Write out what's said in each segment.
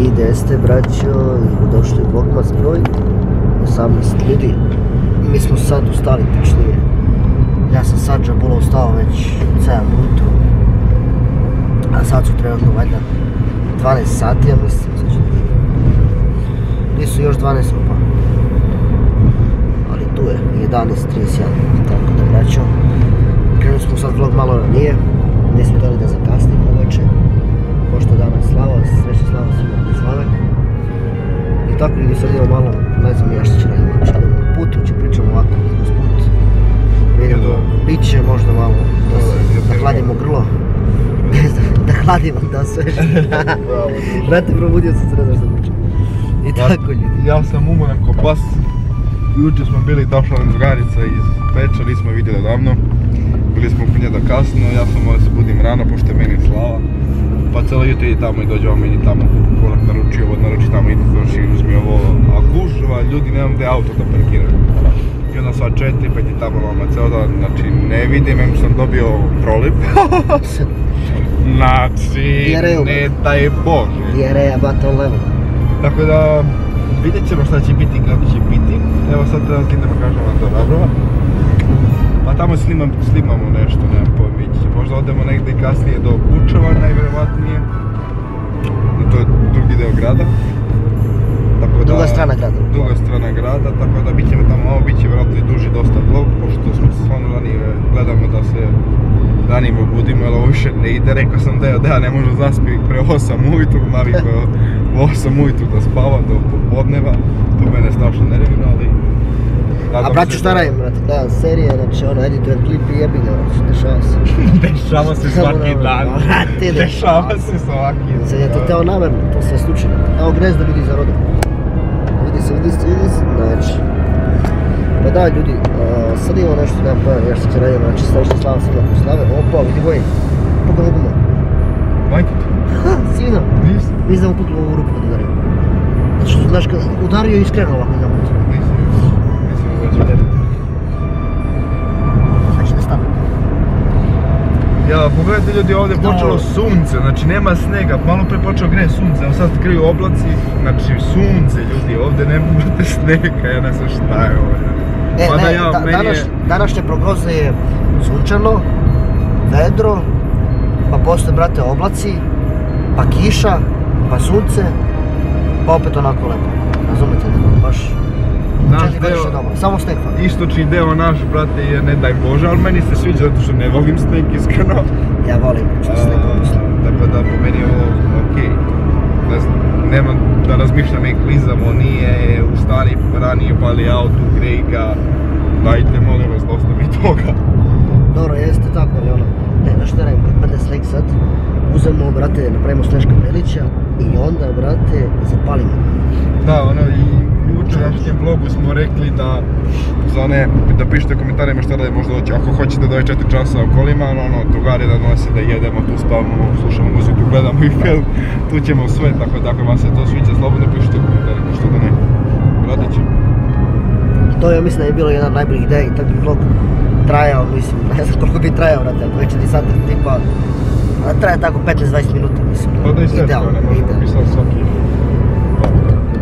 I gdje ste, braćo, došli u Vlogmas broj 18 ljudi. Mi smo sad ustali, točnije. Ja sam sad Džabula ustao već 7 ujutro. A sad su trenutno valjda 12 sati, ja mislim. Nisu još 12 pa. Ali tu je 11:31. Tako da, braćo, krenuli smo sad vlog malo ranije. Nismo dali da zakasnimo uveče. Pošto je danas slava, srećna slava svima koji slave. I tako ljudi sad idemo malo, ne znam ja što će raditi, što idemo na putu, će pričamo ovako uz put. Vidimo piće, možda malo da hladimo grlo. Da hladimo, da sve. Brate, probudio sam se, ne znam što pričam. I tako ljudi. Ja sam umoran ko pas. Jučer smo bili došla nam drugarica iz Peča, nismo vidjeli davno. Bili smo u da kasno, ja sam morao se budim rano pošto je meni slava. Pa cijelo jutro idi tamo i dođe vam i tamo konak naruči ovo, naruči tamo i dođi i uzmi ovo. A gužva, ljudi nemam gdje auto da parkiraju. I onda sva 4, 5 i tamo vama cijelo dan, znači ne vidim, em sam dobio prolip. Znači, ne daj Bože. Diareja button level. Tako da, vidjet ćemo šta će biti i kako će biti. Evo sad trebam ti da vam kažem vam to nabrava. Pa tamo snimamo nešto, nemam pojma, vidjet će. Možda odemo negdje kasnije do Kučeva, najvjerovatnije. To je drugi deo grada. Druga strana grada. Druga strana grada, tako da bit ćemo tamo malo, bit će vjerojatno i duži dosta vlog, pošto smo se stvarno ranije gledamo da se ranije budimo, jer ovo više ne ide. Rekao sam da ja ne možem zaspiti pre 8 ujutru, navikao u 8 ujutru da spava do popodneva, to mene strašno nervira, ali... A braću šta radim, brate, gledam serije, znači ono, editor klip i jebi ga, dešava se. Dešava se svaki dan. Brate, Dešava se svaki dan. Sad je to teo namjerno, to sve slučajno. Evo grez da vidi za rodom. Vidi se, znači. Pa da ljudi, sad imamo nešto, nemam pojma, još što će radimo, znači srećna slava svima koji slave. Opa, vidi boji, pukao guma. Majke ti? Ha, sino. Nisam da mu puklo ovu rupu kad udario. Znači što, znaš, kad udario i iskrenuo ovako jedan put. Znači da stane. Ja, pogledajte ljudi, ovdje je počelo sunce, znači nema snega, malo pre počeo gre sunce, evo sad kriju oblaci, znači sunce ljudi, ovdje nema snega, ja ne znam šta je ovdje. Današnje prognoze je sunčano, vedro, pa postoje, brate, oblaci, pa kiša, pa sunce, pa opet onako lepo, razumete, baš... Samo sneg fali. Istočni deo naš, brate, je ne daj Bože, ali meni se sviđa zato što ne volim sneg, iskreno. Ja volim što sneg volim. Tako da po meni je ovo okej. Ne znam, nemam da razmišljam i klizamo, nije u stari ranije pali auto, grej ga. Dajte, molim vas, dosta mi toga. Dobro, jeste tako, ali ono, ne, što radim, kad pade sneg sad, uzemo, brate, napravimo Sneška Belića i onda, brate, zapalimo. Da, ono, i u jučerašnjem vlogu smo rekli da za one, da pišete u komentarima šta da možda doći, ako hoćete 24 časa u kolima, ono, drugari da nosi, da jedemo, tu spavamo, slušamo muziku, gledamo i film, tu ćemo sve, tako da ako vam se to sviđa, slobodno pišite u komentarima, što da ne, radit ćemo. To je, mislim da je bilo jedan najboljih ideja i tak bi vlog trajao, mislim, ne znam koliko bi trajao, brate, ako već ti sad tipa, traje tako 15-20 minuta, mislim, idealno, idealno.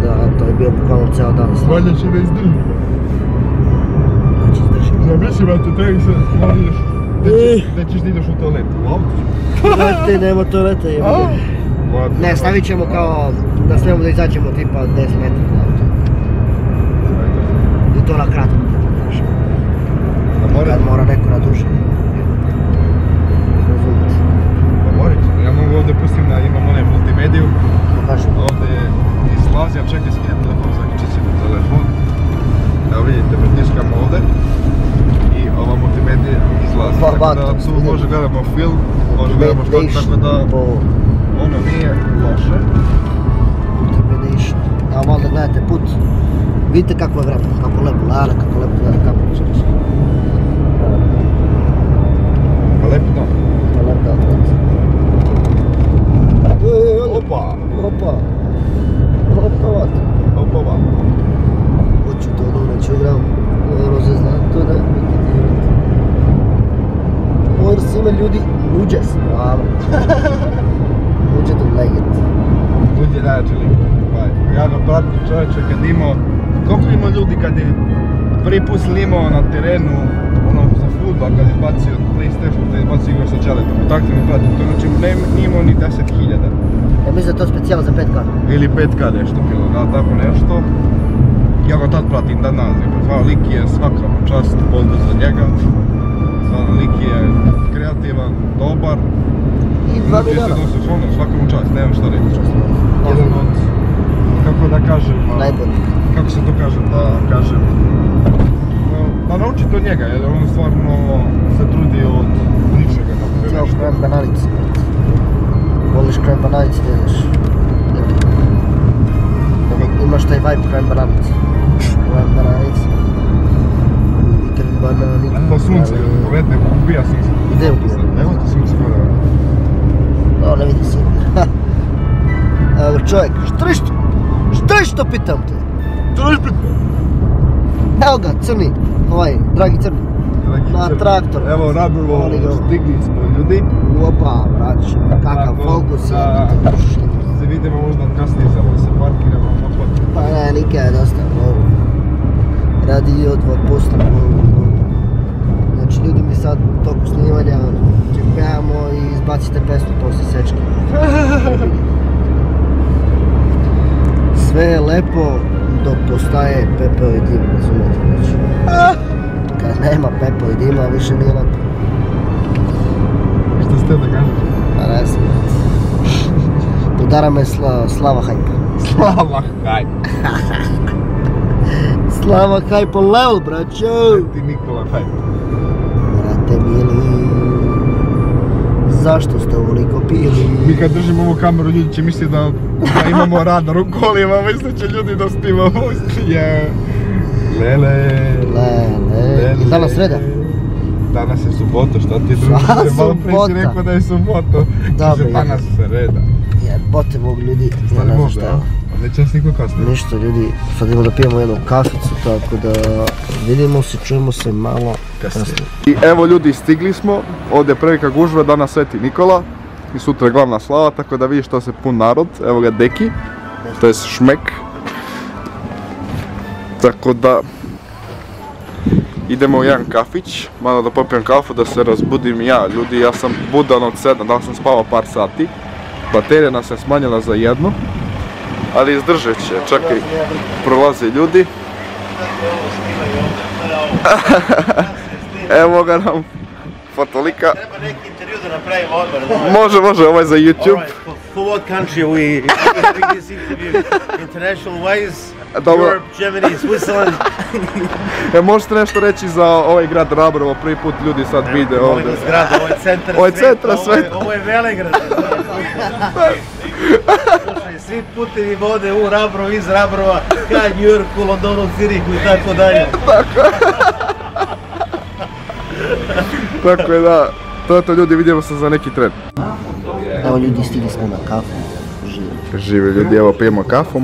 Da, to je bio bukvalno ceo dan. Valjda će me izdržati. Znači izdržati. Zamisli, brate, tebi se ideš, gdje ćeš da ideš u toaletu, u auto? Brate, nema toaleta, jebate. Ne, stavit ćemo kao, da smijemo da izađemo tipa 10 metara od auto. I to na kratko, znaš. Kad mora neko na duže. Razumite. Pa morat ćemo, ja mogu ovdje pustim da imam onaj multimediju. Ovdje je izlazi, ja čekaj skinem telefon, zaključit ćemo telefon. Evo vidite, pritiskam ovdje i ova multimedija izlazi, tako da tu može gledamo film, može gledamo što, tako da ono nije loše. Multimediation, evo malo da gledate put, vidite kako je vremena, kako lepo lana, kako lepo gleda kamer. Pa lepo dan. Pa lepo dan, brate. Opa! Opa! Opa! Hoću to doneću gram, rozeznato da Morsi ima ljudi, uđe se, bravo. Uđe do leget. je najjači lik. Ja ga pratim čovječe kad imao, koliko ima ljudi kad je prvi put snimao na terenu, ono za fudbal, kad je izbacio PlayStation, kad je izbacio igra sa Čeletom, tako mi pratim, to znači nije imao ni 10.000. Ja mislim da je to specijalo za 5K. Ili 5K nešto bilo, da, tako nešto. Ja ga tad pratim danas, stvarno lik je svaka mu čast, pozdrav za njega. Stvarno lik je kreativan, dobar. I 2 miliona. Svaka mu čast, nemam šta reći. Jedan od, kako da kažem, najbolji. Kako se to kaže, da kažem, da naučite od njega, jer on stvarno se trudi od ničega da bude Cijel nešto. krem bananice. Voliš krem bananice, ideš. Imaš taj vibe krem bananice. Krem bananice. Krem bananice. Pa sunce, vedne, ubija sunce. Gdje ubija? Evo ti sunce gore. No, ne vidi se. Evo čovjek, što pitam te? Evo ga, crni, dragi crni. Na traktor. Evo Rabrvo, stigli smo ljudi. Opa, braći, kakav fokus je. Se vidimo možda kasnije, samo da se parkiramo. Pa ne, nikad je dosta. Radi od 2%. Znači ljudi mi sad u toku snimanja čekamo i izbacite pesmu poslije sečke. Sve je lepo dok postaje pepeo i dim, razumijete znači. Kad nema pepeo i dima više nije lepo. Što ste da kažeš? Pa ne znam. Udara me Slava Hype. Slava Hype. Slava Hype on level, braćo! Ti Nikola Hype. Brate mili, zašto ste ovoliko pili? Mi kad držimo ovu kameru, ljudi će misliti da imamo radar u kolima, mislit će ljudi da snimamo je. Lele. I danas sreda? Danas je subota, šta ti druži? Malo prije si rekao da je subota. Kaže danas sreda. Jebote Bog ljudi, ja ne znam šta je. Neće nas niko kasnije. Ništa ljudi, sad idemo da pijemo jednu kaficu, tako da vidimo se, čujemo se malo kasnije. I evo ljudi, stigli smo, ovdje je prevelika gužva, danas Sveti Nikola i sutra je glavna slava, tako da vidiš što se pun narod, evo ga Deki, to je Šmek. Tako da idemo u jedan kafić, malo da popijem kafu, da se razbudim ja. Ljudi, ja sam budan od 7, da sam spavao par sati, baterija nas je smanjila za 1. Ali izdržat će, čekaj, prolaze ljudi. Evo ga nam fotolika. Treba neki intervju da napravimo odmah. Može, ovo je za YouTube. For what country are we doing this interview? International ways? Dobro. Europe, Germany, Switzerland? Možete nešto reći za ovaj grad Rabrovo, prvi put ljudi sad vide ovdje. Molim vas grad, ovo je centar Ovo je centar sveta. Ovo je Velegrad. Slušaj, svi putevi vode u Rabrovo, iz Rabrova, ka New Yorku, Londonu, Zirihu i tako dalje. Tako je da, to ljudi, vidimo se za neki tren. Evo ljudi, stigli smo na kafu, Živi ljudi, evo pijemo kafu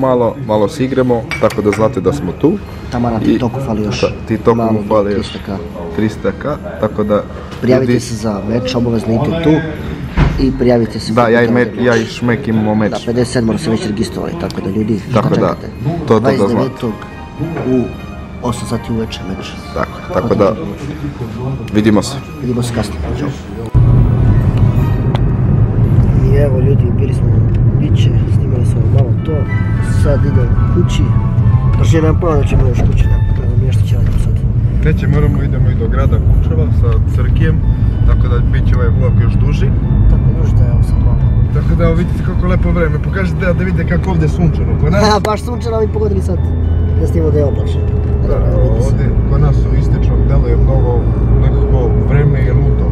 malo se igramo, tako da znate da smo tu. Tamo na TikToku fali još TikToku fali još 300K. 300K, tako da... Prijavite se za meč, obavezno idite tu i prijavite se. Da, ja i Šmek imamo meč. Da, 57 se već registrovali, tako da ljudi, tako da, to da znate. 29. u 8 sati uveče meč. Tako da, vidimo se. Vidimo se kasnije. I evo ljudi, bili smo na biće, snimali smo malo to, sad idem kući. Još nemam pojma da ćemo još kući, nešto će radimo sad. Neće, idemo i do grada Kučeva sa Crkijem, tako da bit će ovaj vlog još duži. Tako možda, evo sad malo. Tako da evo vidite kako lepo vreme, pokažite da vidite kako ovdje je sunčano kod nas. Baš sunčano mi pogodili sad, da snimamo da je oblačno. Ovdje kod nas u istočnom delu je mnogo nekako vreme je luto.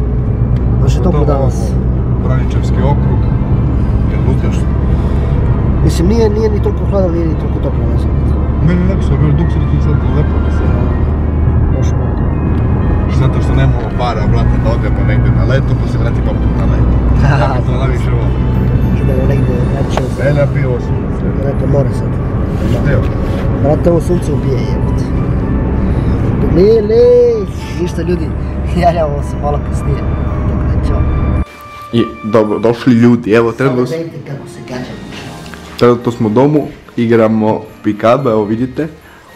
Baš je toplo danas. Braničevski okrug je luteš. Mislim, nije ni toliko hladno, nije ni toliko toplo, ne znam. Meni lepo što je bilo dok se sad lepo da se... Još malo. Zato što nemamo para, brate, da odemo negdje na leto, pa se vrati pa na leto. Ja bi to najviše ovo. Idemo negdje, znači... Elja pivo sunce. Neko more sad. Evo. Brate, ovo sunce ubije, jebate. Ništa ljudi, javljamo se malo kasnije. Dobro, čao. I dobro, došli ljudi, evo trenutno... Samo vidite kako se gađamo. Trenutno smo u domu, igramo Picaba, evo vidite.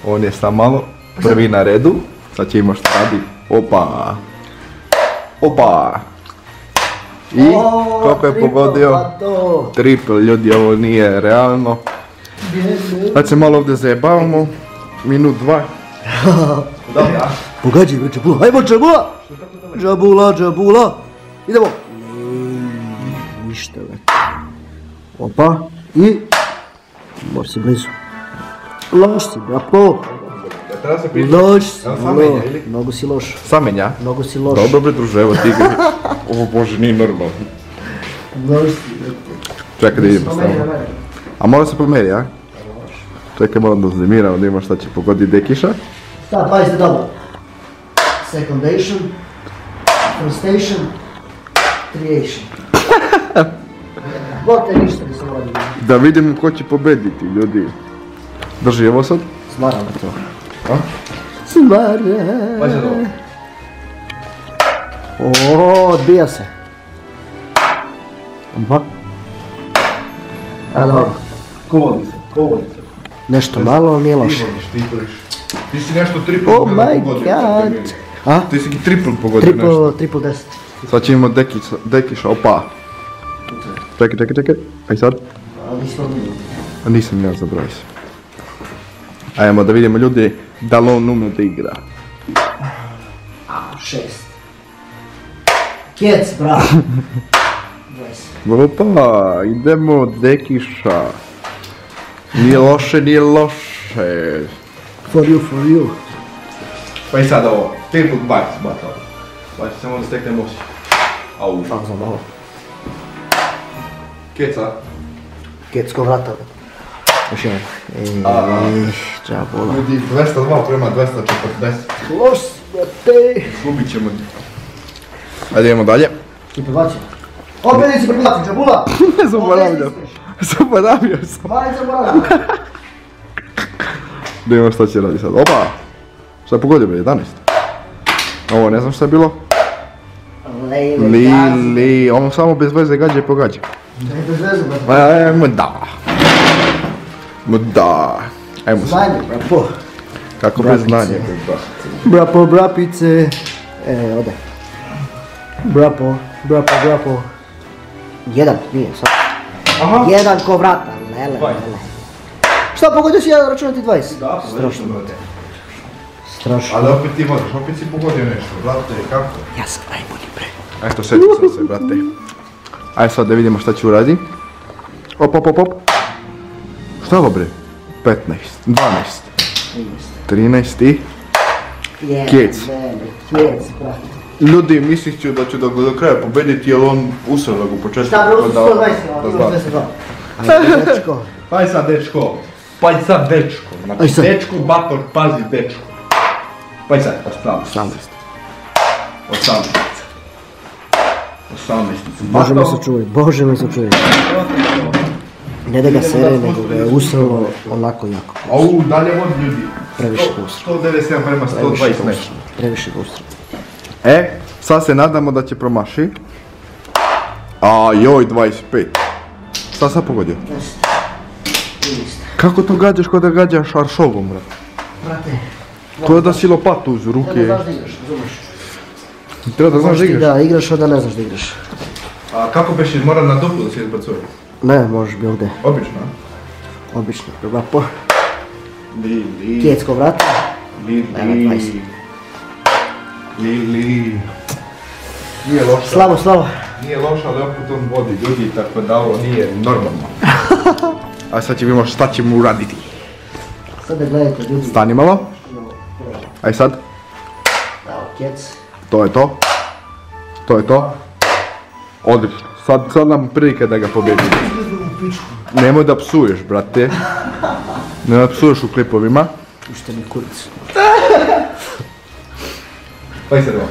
On je sam malo prvi na redu. Sad će imati šta radi. Opa! Opa! I koliko je pogodio? Triple, ljudi, ovo nije realno. Sad se malo ovdje zajebavamo. Minut, 2. Pogađaj, Džabula, ajmo Džabula! Džabula, Džabula! Idemo! Ništa, već. Opa, i... Mor si blizu. Loš si, brapo! Loš si, mnogo si loš. Samenja? Mnogo si loš. Dobro bre druže, evo ti ga. Ovo bože, nije normalno. Loš si, brapo. Čekaj da idemo stavno. A mora se pomeri, a? Čekaj, moram da uznemiramo da ima šta će pogoditi Dekiša. Šta, pazite dobro. Secondation, firstation, triation. Bote, ništa nisam radio. Da vidimo ko će pobediti, ljudi. Drži, evo sad. Smaram ga to. A? Smaram. Pazi da ovo. Ooo, odbija se. Opa. A dobro. Kovali se. Nešto malo, ali nije loše. Ti si nešto triple Oh my god. A? Ti si triple pogodio nešto. Triple 10. Sad ćemo Dekiša, opa. Čekaj. Aj sad. Ali nismo odbili. A nisam ja zabrao se. Ajmo da vidimo ljudi da li on ume da igra. 6. Kjec, bravo. 20. Opa, idemo Dekiša. Nije loše. For you. Pa i sad ovo, triple bites, bata. Baći samo da stekne moći. Au. Samo za malo. Keca. Kjecko vrata. Još jedan. Džabula. Ljudi, 202 prema 240. Loš, brate. Gubit ćemo. Ajde idemo dalje. I prebacio. Opet nisi prebacio, Džabula. Zaboravio sam. Mali zaboravio. Da imamo šta će radi sad. Opa! Šta je pogodio bre, 11? Ovo ne znam šta je bilo. Li, ono samo bez veze gađa i pogađa. Ne bez veze, brate. Ajmo da. Ajmo se. Znanje, brapo. Kako bez znanja? Brapo, brapice. Ode. Brapo. Jedan, nije sad. Aha. Jedan ko vrata, lele. Šta, pogodio si jedan računati 20? Da, strašno. Strašno. Ali opet ti možeš, opet si pogodio nešto, brate, kako? Ja sam najbolji, bre. Eto, seti se, brate. Ajde sad da vidimo šta ću uradi. Op. Šta je ovo bre? 15, 12, 13 i... Kjec. Kjec, brate. Ljudi, mislit ću da ću da ga do kraja pobediti, jer on usrao da ga u početku... Šta bre, usu 120, imaš 22. Ajde, dečko. Paj sad dečko. Aj sad. Dečko, bator, pazi dečko. Paj sad, pa spravo. 18. Bože me se čuje. Ne da ga sere, nego ga je usralo onako jako. Au, dalje vodi ljudi. Previše ga usralo. 197 prema 120 nešto. Previše ga usralo. Sad se nadamo da će promaši. Joj, 25. Šta sad pogodio? 10. Kako to gađaš kod da gađaš aršovom, brate? Brate. To je da si lopatu uz ruke. Treba da znaš da igraš, razumeš? Treba da znaš da igraš? Da, igraš onda ne znaš da igraš. A kako beš mora na duplu da se izbacuje? Ne, možeš bi ovdje. Obično, a? Obično, brapo. Li. Kjecko vrata. Li. Nije loša. Slavo. Nije loša, ali opet on vodi ljudi, tako da ovo nije normalno. A sad ćemo šta ćemo uraditi. Sad da gledajte ljudi. Stani malo. Aj sad. Evo, kjec. To je to. Odlično. Sad nam prilike da ga pobjedimo. Nemoj da psuješ, brate. Nemoj da psuješ u klipovima. Pušte mi kuricu. Pa i sad ovo.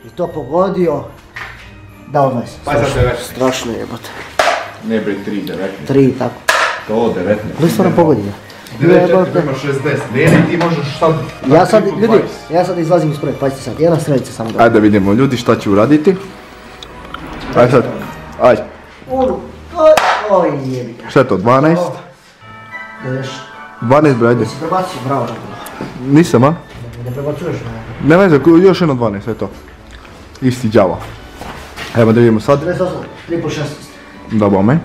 I to pogodio. Dao 20. Pa i sad 19. Strašno jebote. Ne bre, 3, 19. 3 tako. To 19. Ali stvarno pogodio. 19 prema 60. Ne, ti možeš sad... Ja sad izlazim ispred, pazite sad, jedna strelica samo da. Ajde da vidimo ljudi šta će uraditi. Ajde sad. Ajde. Oj, jebi ga. Šta je to, 12? Ideš. 12 bre, ajde. Si prebacio, bravo. Nisam, a? Ne prebacuješ me. Ne veze, još jedno 12, sve to. Isti đavo. Evo da vidimo sad. 38, 3 po 16. Dobro, me.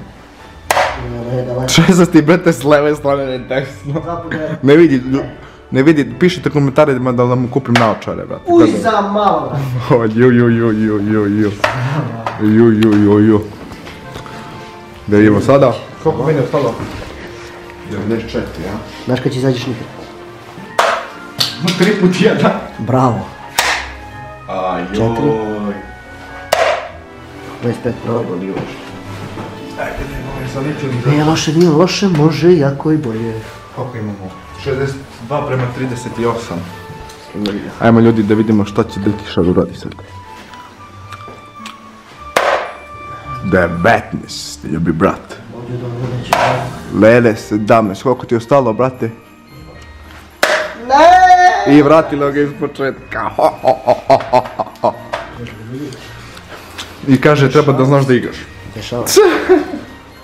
Ne, daleko. 16 brate s leve strane, ne desno. 2 po 9. Ne vidi, pišite komentarima da vam kupim naočare, brate. Uj, za malo, brate. Da vidimo sada. Koliko meni je ostalo? 94, ja? Znaš kad će izađeš nikad? 3 put 1. Bravo. Ajoj. 25 pravo. Ajde, nemoj sad ničem. Nije loše, može jako i bolje. Koliko imamo? 62 prema 38. Ajmo ljudi da vidimo šta će Drkiša uradi sad. 19, ljubi brat. Ovdje dobro neće. Lele, 17, koliko ti je ostalo, brate? Ne! I vratilo ga iz početka. I kaže, treba da znaš da igraš. Dešava.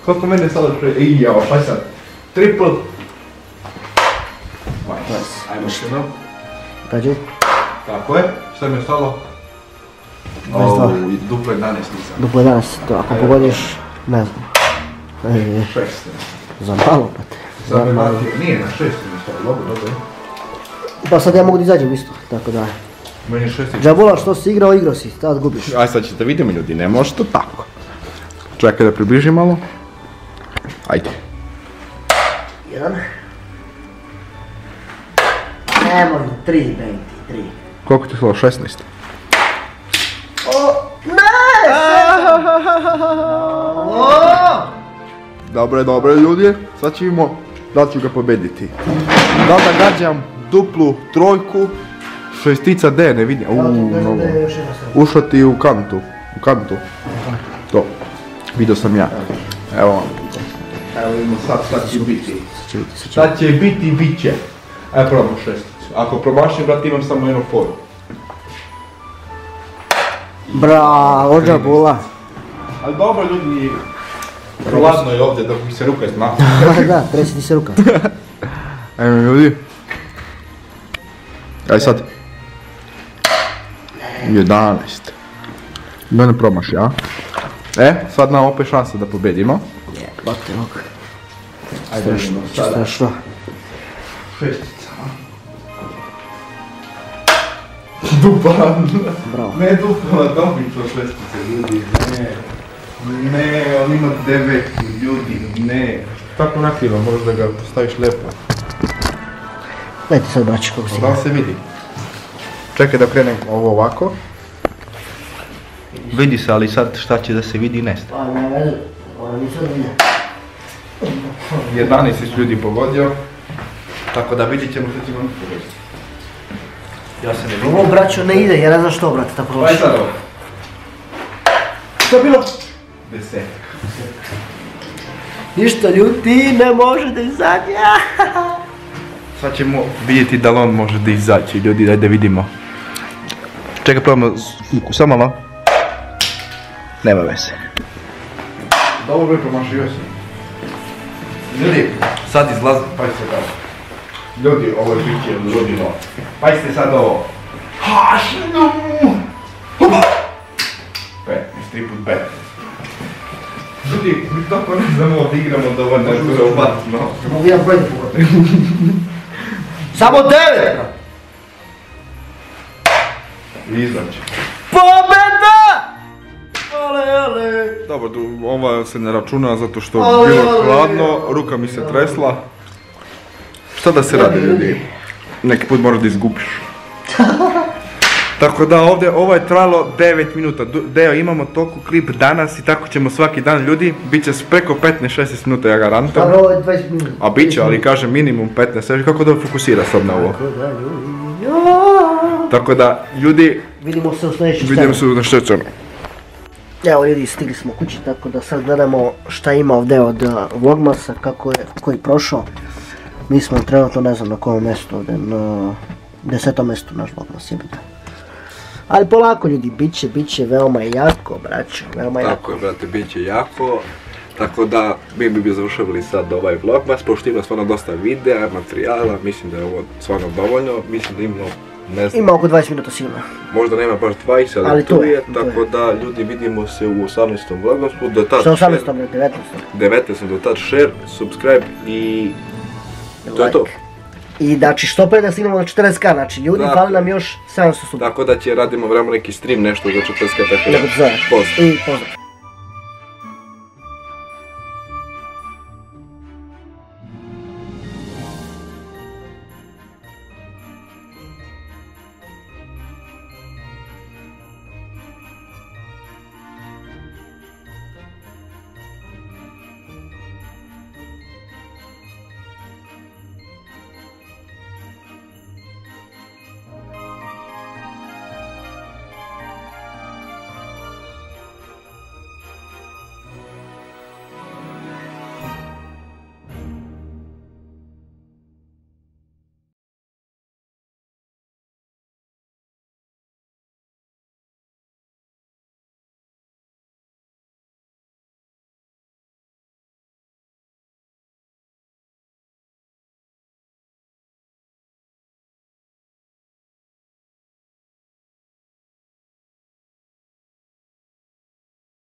Koliko mene sada pre... I jao, šta je sad? Triple. Ajmo što jednom. Kađe? Tako je, šta mi je ostalo? 22. I duplo 11 nisam. Duplo 11, to ako pogodiš, ne znam. 6. Za malo, brate. Za malo. Nije na 6 mi je ostalo, dobro. Pa sad ja mogu da izađem isto, tako da. Meni je 6 i... Džabola, što si igrao si, tad gubiš. Aj sad ćete vidimo ljudi, ne može to tako. Čekaj da približim malo. Ajde. 1. Nemoj, 3, baby, 3. Koliko ti je ostalo? 16? O, ne! Dobre ljudi, sad ćemo da ću ga pobediti. Da li da gađam duplu trojku, šestica D, ne vidim. Mnogo. Ušla ti u kantu. To. Vidio sam ja. Evo vam. Evo vidimo sad šta će biti. Šta će biti, bit će. Ajde probamo šesticu. Ako promašim, brate, imam samo jednu foru. Bravo, Džabola. Ali dobro ljudi, hladno je ovdje dok mi se ruka izmaha. Da, tresi ti se ruka. Ajme ljudi. Aj sad. 11. Da ne promaši, a? Sad nam opet šansa da pobedimo. Bate mogu. Ajde vidimo sada. Strašno. Šestica, a? Dupla. Bravo. Ne dupla, dobično šestice ljudi, ne, on ima 9 ljudi, ne. Tako nakrivo, možeš da ga postaviš lijepo. Dajte sad braći kako si. Da li se vidi? Čekaj da krenem ovo ovako. Vidi se, ali sad šta će da se vidi nesta. Pa ne vedu, ona nisam vidio. 11 ljudi pogodio. Tako da vidit ćemo što ćemo pogoditi. Ja se ne vidim. Ovo braćo ne ide, ja ne znam što brate, tako Pa je loše. sad ovo. Što je bilo? 10. Ništa ljudi, ne može da izađe. Sad ćemo vidjeti da li on može da izaći, ljudi, daj da vidimo. Čekaj, probamo samo malo. Nema veze. Dobro bi promašio sam. Ljudi, sad izlazi, pazite tako. Ljudi, ovo je biće ludilo. Pazite sad ovo. Hašnu! Hopa! 15, 3 put 15. Ljudi, mi tako ne znamo da igramo da ovo ne bude ubacno. Mogu jedan broj da pogodim. Samo 9! Izaći. Pobjeda! Ale. Dobro, ova se ne računa zato što je bilo hladno, ruka mi se tresla. Šta da se radi ljudi? Neki put moraš da izgubiš. Tako da ovdje, ovo je trajalo 9 minuta. Deo, imamo toliko klip danas i tako ćemo svaki dan ljudi. Biće preko 15-16 minuta, ja garantam. Dobro, ovo je 20 minuta. A bit će, ali kažem minimum 15, kako da fokusira sad na ovo. Tako da, ljudi, Vidimo se u sljedećem vidimo se u sljedećem. Evo ljudi, stigli smo kući, tako da sad gledamo šta ima ovdje od Vlogmasa, kako je koji prošao. Mi smo trenutno ne znam na kojem mjestu ovdje, na 10. mjestu naš Vlogmas je biti. Ali polako ljudi, bit će veoma jako, braćo, veoma jako. Tako je, brate, bit će jako. Tako da, mi bi završavali sad ovaj vlogmas, pošto ima stvarno dosta videa, materijala, mislim da je ovo stvarno dovoljno, mislim da imamo, ne znam, Ima oko 20 minuta sigurno. možda nema baš 20, ali tu tu je, je, tu je. tako da ljudi vidimo se u 18. vlogmasu, do tad Što 18. share, 19. 19. do tad share, subscribe i to je to. I znači što pre da stignemo do 40k, znači ljudi, Tako. fali nam još 700 subscribe. Tako da će radimo vremena neki stream nešto za 40, tako da Nego ti zove. pozdrav. I pozdrav.